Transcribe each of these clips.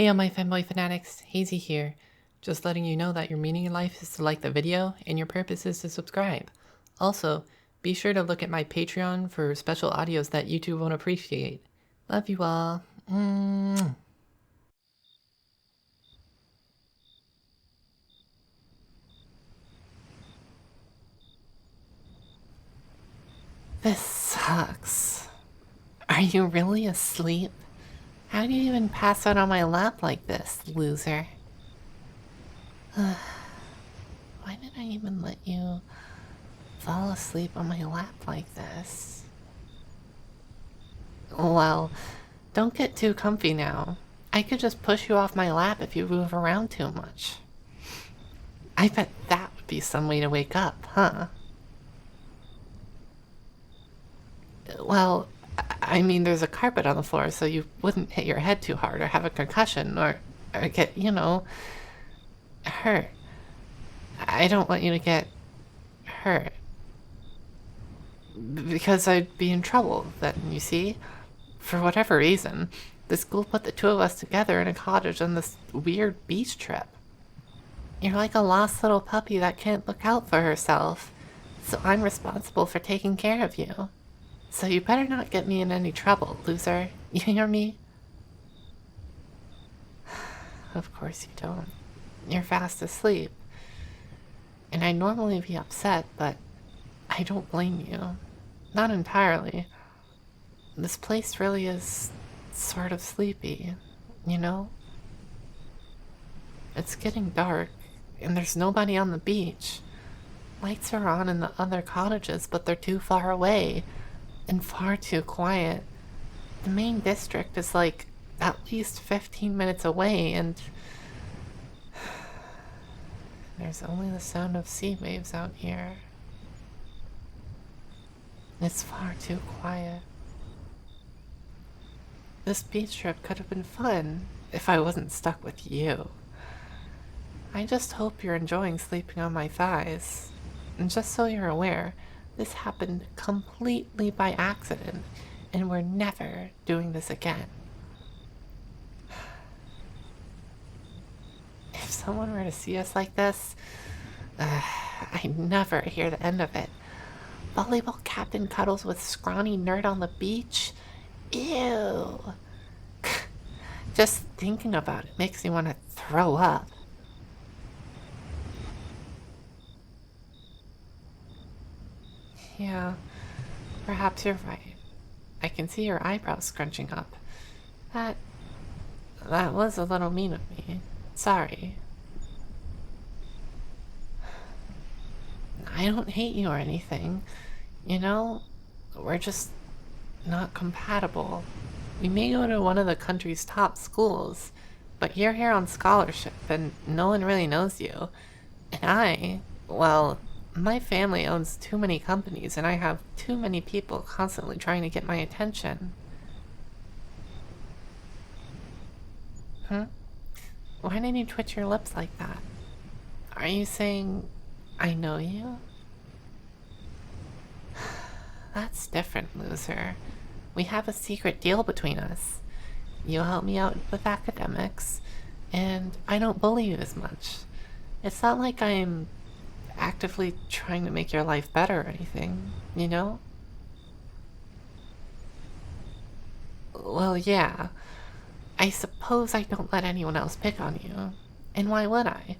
Hey all my Femboy fanatics, Hazy here. Just letting you know that your meaning in life is to like the video and your purpose is to subscribe. Also, be sure to look at my Patreon for special audios that YouTube won't appreciate. Love you all. This sucks. Are you really asleep? How do you even pass out on my lap like this, loser? Why did I even let you fall asleep on my lap like this? Well, don't get too comfy now. I could just push you off my lap if you move around too much. I bet that would be some way to wake up, huh? Well, I mean, there's a carpet on the floor, so you wouldn't hit your head too hard or have a concussion or get, hurt. I don't want you to get hurt. Because I'd be in trouble then, you see? For whatever reason, the school put the two of us together in a cottage on this weird beach trip. You're like a lost little puppy that can't look out for herself, so I'm responsible for taking care of you. So you better not get me in any trouble, loser. You hear me? Of course you don't. You're fast asleep. And I'd normally be upset, but I don't blame you. Not entirely. This place really is sort of sleepy, you know? It's getting dark, and there's nobody on the beach. Lights are on in the other cottages, but they're too far away, and far too quiet. The main district is like at least 15 minutes away, and there's only the sound of sea waves out here. It's far too quiet. This beach trip could have been fun if I wasn't stuck with you. I just hope you're enjoying sleeping on my thighs. And just so you're aware, this happened completely by accident, and we're never doing this again. If someone were to see us like this, I'd never hear the end of it. Volleyball captain cuddles with scrawny nerd on the beach? Ew. Just thinking about it makes me want to throw up. Yeah, perhaps you're right. I can see your eyebrows scrunching up. That was a little mean of me. Sorry. I don't hate you or anything. You know, we're just not compatible. We may go to one of the country's top schools, but you're here on scholarship and no one really knows you. And my family owns too many companies and I have too many people constantly trying to get my attention. Why did you twitch your lips like that? Are you saying I know you? That's different, loser. We have a secret deal between us. You help me out with academics, and I don't bully you as much. It's not like I'm actively trying to make your life better or anything, you know? Well, yeah. I suppose I don't let anyone else pick on you. And why would I?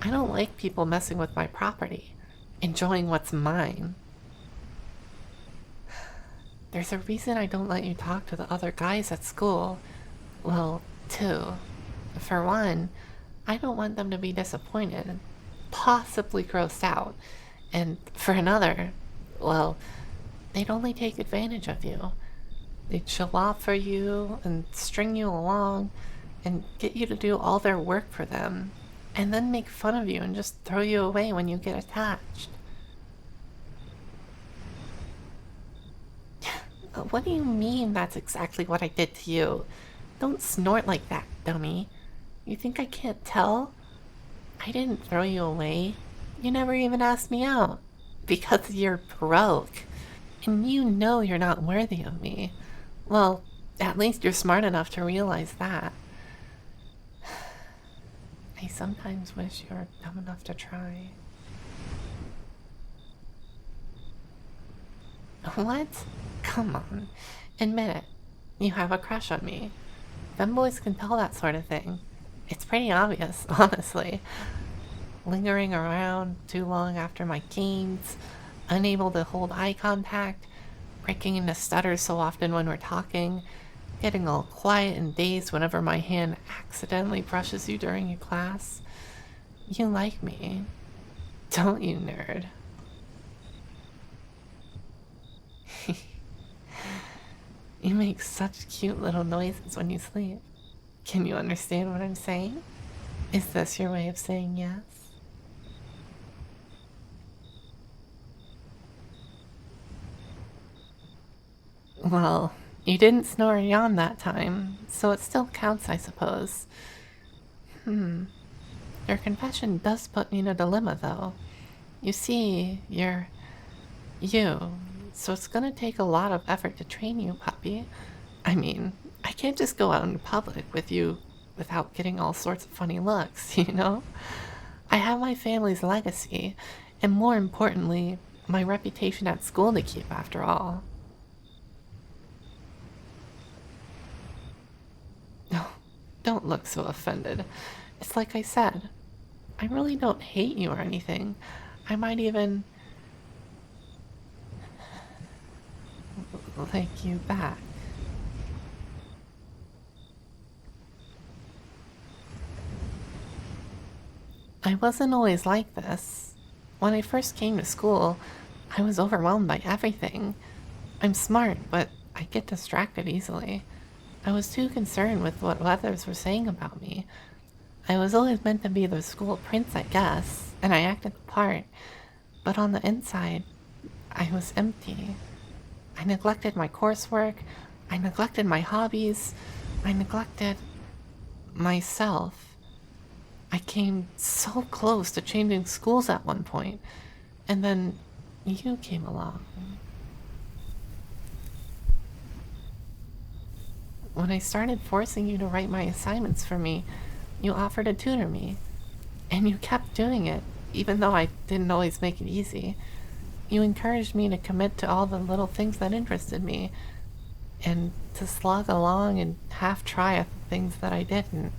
I don't like people messing with my property, enjoying what's mine. There's a reason I don't let you talk to the other guys at school. Well, two. For one, I don't want them to be disappointed, possibly grossed out. And for another, well, they'd only take advantage of you. They'd show off for you and string you along and get you to do all their work for them, and then make fun of you and just throw you away when you get attached. What do you mean that's exactly what I did to you? Don't snort like that, dummy. You think I can't tell? I didn't throw you away. You never even asked me out. Because you're broke. And you know you're not worthy of me. Well, at least you're smart enough to realize that. I sometimes wish you were dumb enough to try. What? Come on. Admit it. You have a crush on me. Femboys can tell that sort of thing. It's pretty obvious, honestly. Lingering around too long after my games, unable to hold eye contact, breaking into stutters so often when we're talking, getting all quiet and dazed whenever my hand accidentally brushes you during your class. You like me, don't you, nerd? You make such cute little noises when you sleep. Can you understand what I'm saying? Is this your way of saying yes? Well, you didn't snore or yawn that time, so it still counts, I suppose. Your confession does put me in a dilemma, though. You see, you're you, so it's gonna take a lot of effort to train you, puppy. I mean, I can't just go out in public with you without getting all sorts of funny looks, you know? I have my family's legacy, and more importantly, my reputation at school to keep after all. No, don't look so offended. It's like I said, I really don't hate you or anything. I might even like you back. I wasn't always like this. When I first came to school, I was overwhelmed by everything. I'm smart, but I get distracted easily. I was too concerned with what others were saying about me. I was always meant to be the school prince, I guess, and I acted the part. But on the inside, I was empty. I neglected my coursework, I neglected my hobbies, I neglected myself. I came so close to changing schools at one point, and then you came along. When I started forcing you to write my assignments for me, you offered to tutor me, and you kept doing it, even though I didn't always make it easy. You encouraged me to commit to all the little things that interested me, and to slog along and half try at the things that I didn't.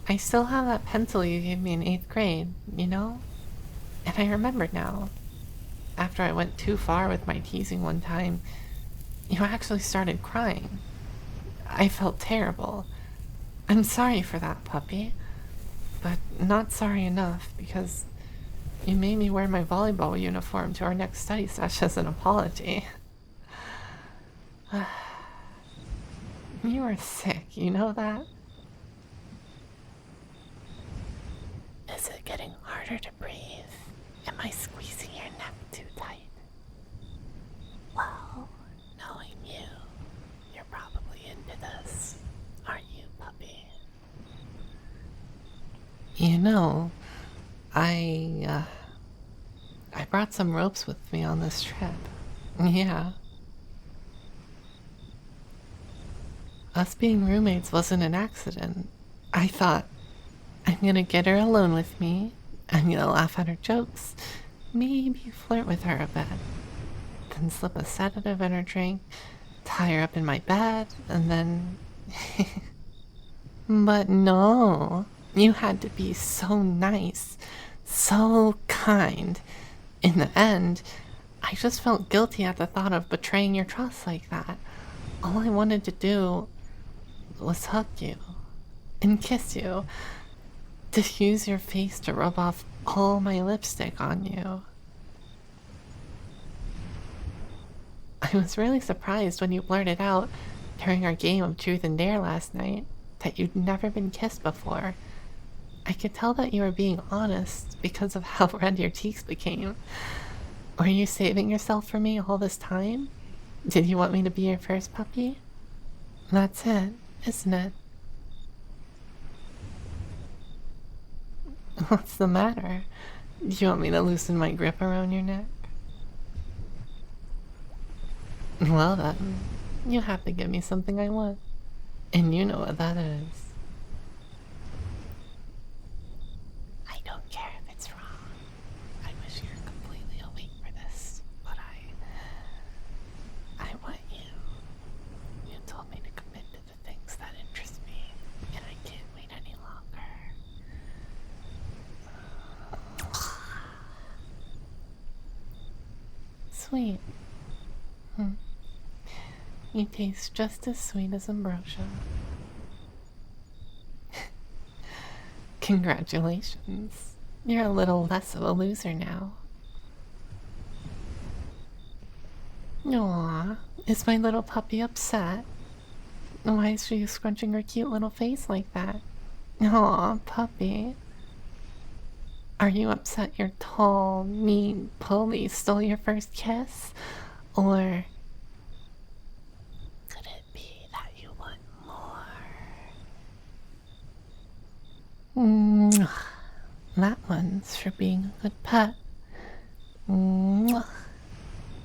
I still have that pencil you gave me in 8th grade, you know? And I remember now. After I went too far with my teasing one time, you actually started crying. I felt terrible. I'm sorry for that, puppy. But not sorry enough, because you made me wear my volleyball uniform to our next study session as an apology. You were sick, you know that? Is it getting harder to breathe? Am I squeezing your neck too tight? Well, knowing you, you're probably into this, aren't you, puppy? You know, I brought some ropes with me on this trip. Yeah. Us being roommates wasn't an accident. I thought, I'm gonna get her alone with me, I'm gonna laugh at her jokes, maybe flirt with her a bit, then slip a sedative in her drink, tie her up in my bed, and then... But no, you had to be so nice, so kind. In the end, I just felt guilty at the thought of betraying your trust like that. All I wanted to do was hug you and kiss you, to use your face to rub off all my lipstick on you. I was really surprised when you blurted out during our game of truth and dare last night that you'd never been kissed before. I could tell that you were being honest because of how red your cheeks became. Were you saving yourself for me all this time? Did you want me to be your first puppy? That's it, isn't it? What's the matter? Do you want me to loosen my grip around your neck? Well then, you have to give me something I want. And you know what that is. I don't care if it's wrong. I wish you were completely awake for this, but I want you. You told me to commit to the things that interest me, and I can't wait any longer. Sweet. You taste just as sweet as ambrosia. Congratulations. You're a little less of a loser now. Aw, is my little puppy upset? Why is she scrunching her cute little face like that? Aw, puppy. Are you upset your tall, mean bully stole your first kiss? Or could it be that you want more? That one's for being a good pet.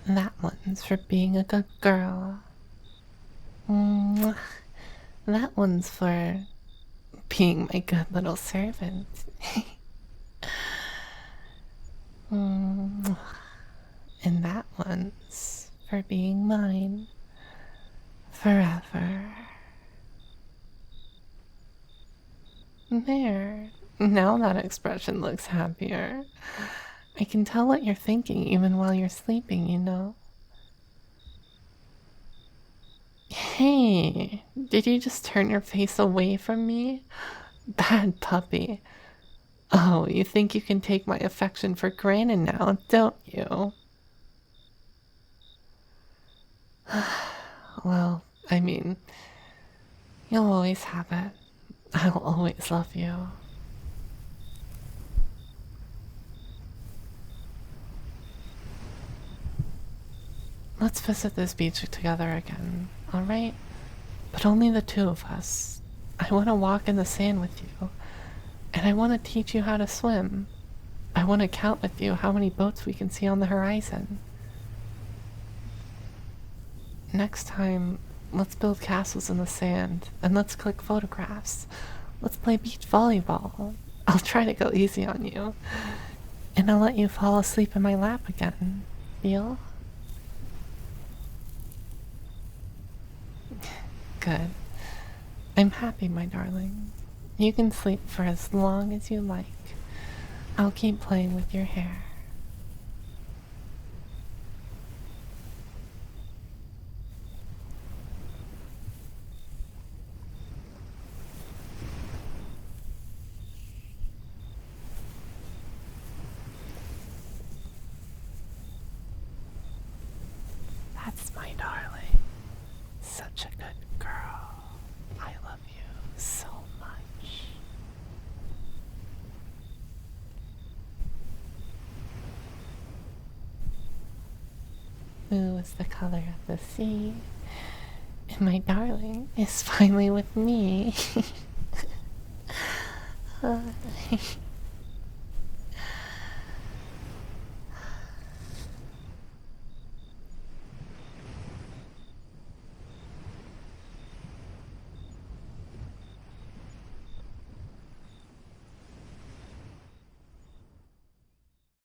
That one's for being a good girl. That one's for being my good little servant. And that one's for being mine forever. There. Now that expression looks happier. I can tell what you're thinking even while you're sleeping, you know. Hey, did you just turn your face away from me? Bad puppy. Oh, you think you can take my affection for granted now, don't you? Well, I mean, you'll always have it. I'll always love you. Let's visit this beach together again, alright? But only the two of us. I want to walk in the sand with you. And I want to teach you how to swim. I want to count with you how many boats we can see on the horizon. Next time, let's build castles in the sand, and let's click photographs. Let's play beach volleyball. I'll try to go easy on you. And I'll let you fall asleep in my lap again. Deal? Good. I'm happy, my darling. You can sleep for as long as you like. I'll keep playing with your hair. That's my darling. Such a good girl. I love you so much. Blue is the color of the sea. And my darling is finally with me.